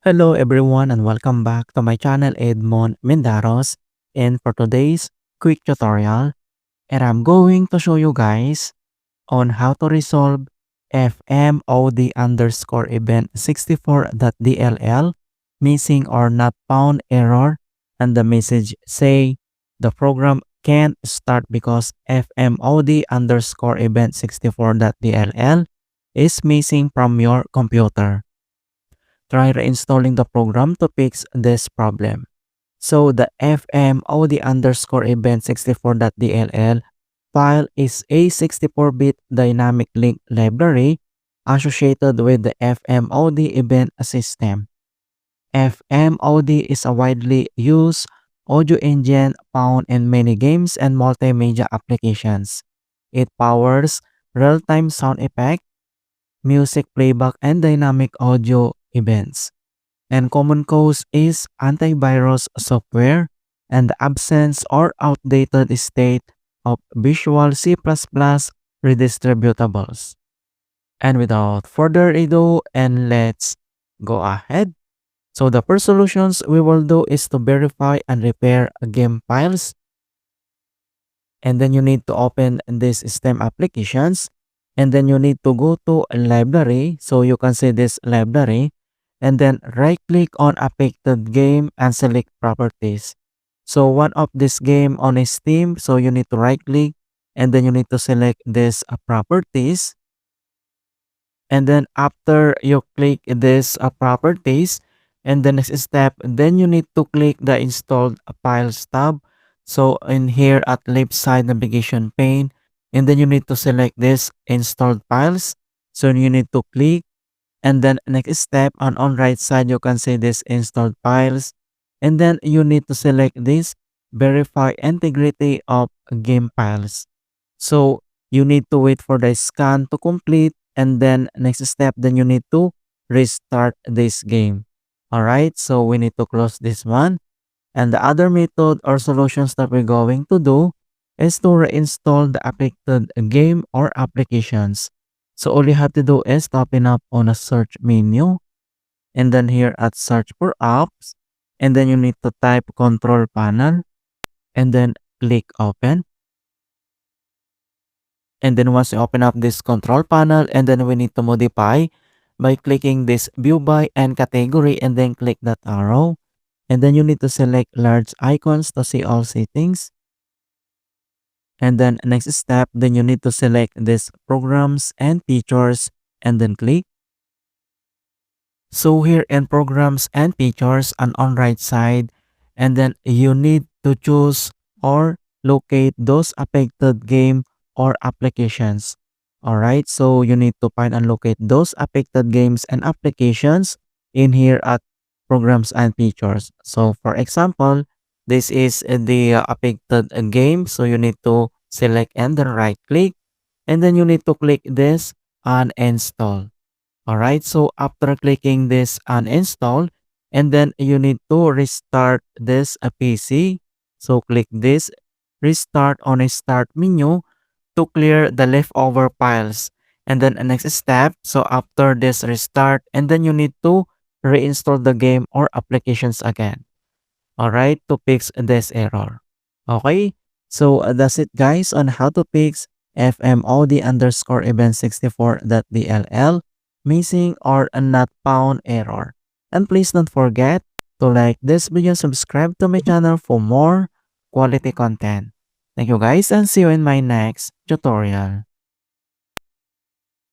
Hello everyone and welcome back to my channel Edmund Mindaros, and for today's quick tutorial, and I'm going to show you guys on how to resolve fmod underscore event64.dll missing or not found error, and the message say the program can't start because fmod underscore event64.dll is missing from your computer. Try reinstalling the program to fix this problem. So the fmod underscore event64.dll file is a 64-bit dynamic link library associated with the fmod event system. fmod is a widely used audio engine found in many games and multimedia applications. It powers real-time sound effect, music playback, and dynamic audio events. And common cause is antivirus software and the absence or outdated state of Visual C redistributables. And without further ado, and let's go ahead. So the first solutions we will do is to verify and repair game files. And then you need to open this STEM applications. And then you need to go to a library. So you can see this library. And then right click on affected game and select properties. So one of this game on Steam, so you need to right click and then you need to select this properties. And then after you click this properties, and the next step, then you need to click the installed files tab. So in here at left side navigation pane, and then you need to select this installed files. So you need to click, and then next step on right side you can see this installed files, and then you need to select this verify integrity of game files. So you need to wait for the scan to complete, and then next step, then you need to restart this game. All right, so we need to close this one. And the other method or solutions that we're going to do is to reinstall the affected game or applications. So all you have to do is to open up on a search menu, and then here at search for apps, and then you need to type control panel, and then click open. And then once you open up this control panel, and then we need to modify by clicking this view by and category, and then click that arrow. And then you need to select large icons to see all settings. And then next step, then you need to select this programs and features, and then click. So here in programs and features and on right side, and then you need to choose or locate those affected game or applications. Alright, so you need to find and locate those affected games and applications in here at programs and features. So for example, this is the affected game. So you need to select and then right click, and then you need to click this uninstall. Alright, so after clicking this uninstall, and then you need to restart this PC. So click this restart on a start menu to clear the leftover files. And then next step, so after this restart, and then you need to reinstall the game or applications again. Alright, to fix this error. Okay, so that's it guys on how to fix fmod underscore event64.dll missing or not found error. And please don't forget to like this video and subscribe to my channel for more quality content. Thank you guys and see you in my next tutorial.